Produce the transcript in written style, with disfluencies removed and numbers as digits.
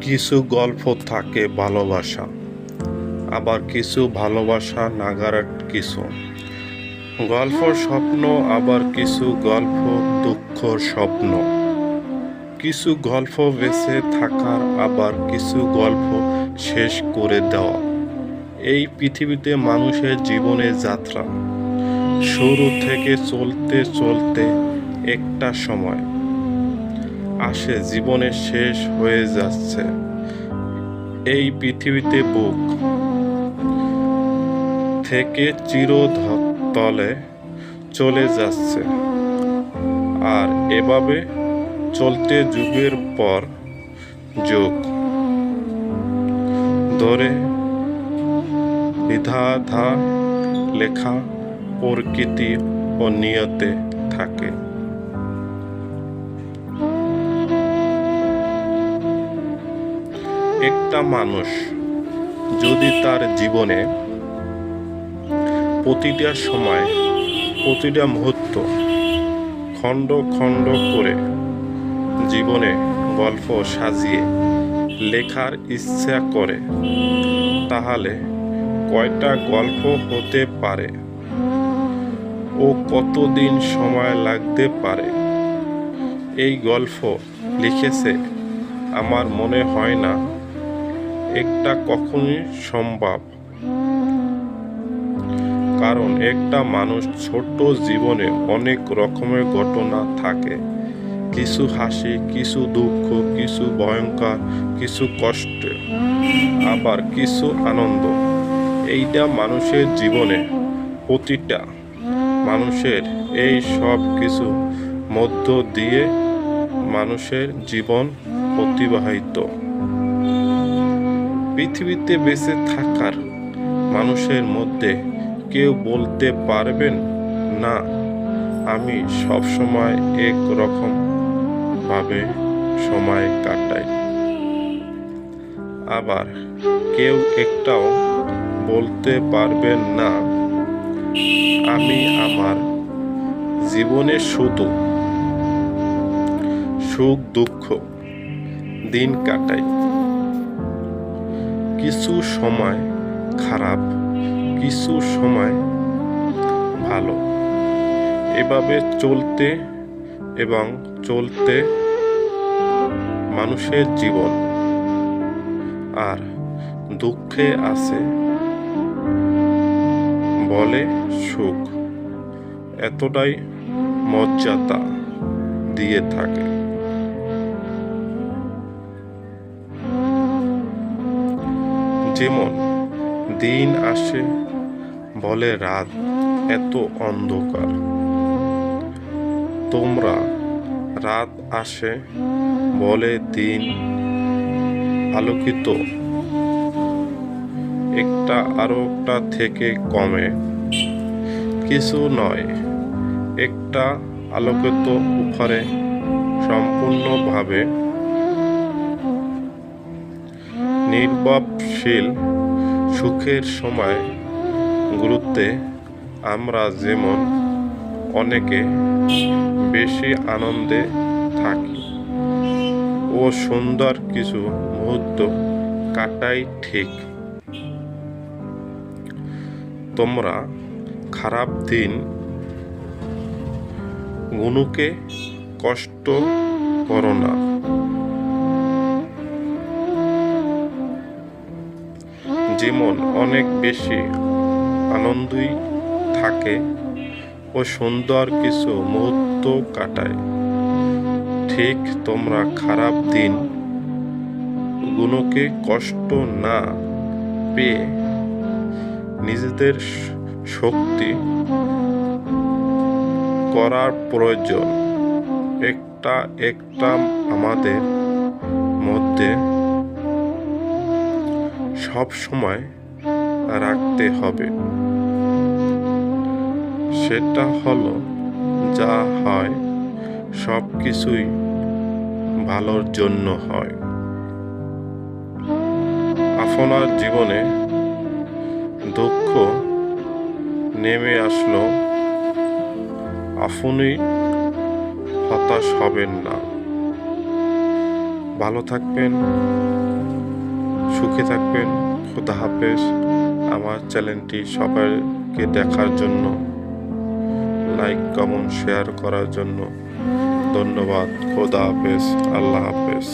কিছু গল্প থাকে ভালোবাসা, আবার কিছু ভালোবাসা নাগাড় কিছু গল্প স্বপ্ন, আবার কিছু গল্প দুঃখর স্বপ্ন। কিছু গল্প বেঁচে থাকার, আবার কিছু গল্প শেষ করে দেওয়া। এই পৃথিবীতে মানুষের জীবনের যাত্রা শুরু থেকে চলতে চলতে একটা সময় আসে জীবনের শেষ হয়ে যাচ্ছে। এই পৃথিবীতে বুক থেকে চিরতলে চলে যাচ্ছে, আর এভাবে চলতে যুগের পর যুগ ধরে বিধাতা লেখা প্রকৃতি ও নিয়তে থাকে। একটা মানুষ যদি তার জীবনে প্রতিটা সময়, প্রতিটা মুহূর্ত খণ্ড খণ্ড করে জীবনে গল্প সাজিয়ে লেখার ইচ্ছা করে, তাহলে কয়টা গল্প হতে পারে ও কতদিন সময় লাগতে পারে? এই গল্প লিখেছে আমার মনে হয় না এটা কখনোই সম্ভব। কারণ একটা মানুষ ছোট জীবনে অনেক রকমের ঘটনা থাকে, কিছু হাসি, কিছু দুঃখ, কিছু ভয়ঙ্কর, কিছু কষ্ট, আবার কিছু আনন্দ। এইটা মানুষের জীবনে, প্রতিটা মানুষের এই সব কিছু মধ্য দিয়ে মানুষের জীবন অতিবাহিত। পৃথিবীতে বেঁচে থাকার মানুষের মধ্যে কেউ বলতে পারবেন না আমি সবসময় এক রকম ভাবে সময় কাটাই। আবার কেউ একটাও বলতে পারবেন না আমি আমার জীবনে শুধু সুখ দুঃখ দিন কাটাই। কিছু সময় খারাপ, কিছু সময় ভালো, এভাবে চলতে এবং চলতে মানুষের জীবন। আর দুঃখে আছে বলে সুখ, এতটাই মর্যাদা দিয়ে থাকে। যেমন দিন আসে বলে রাত এত অন্ধকার, তোমরা রাত আসে বলে দিন আলোকিত, একটা আরো একটা থেকে কমে কিছু নয়, একটা আলোকিত উপরে সম্পূর্ণভাবে নির্বাপশীল সুখের সময় গুরুত্বে আমরা যেমন অনেকে বেশি আনন্দে থাকি ও সুন্দর কিছু মুহূর্ত কাটাই, ঠিক তোমরা খারাপ দিন গুনুকে কষ্ট করো না। যেমন অনেক বেশি আনন্দই থাকে ও সুন্দর কিছু মুহূর্ত কাটায়, ঠিক তোমরা খারাপ দিন গুলোকে কষ্ট না পেয়ে নিজেদের শক্তি করার প্রয়োজন একটা একটা আমাদের মধ্যে সব সময় রাখতে হবে। সেটা হলো যা হয় সব কিছুই ভালোর জন্য হয়। আপনার জীবনে দুঃখ নেমে আসলো, আপনি হতাশ হবেন না। ভালো থাকবেন, সুখে থাকবেন। খোদা হাফেজ। আমার চ্যানেলটি সবাইকে দেখার জন্য, লাইক কমেন্ট শেয়ার করার জন্য ধন্যবাদ। খোদা হাফেজ। আল্লাহ হাফেজ।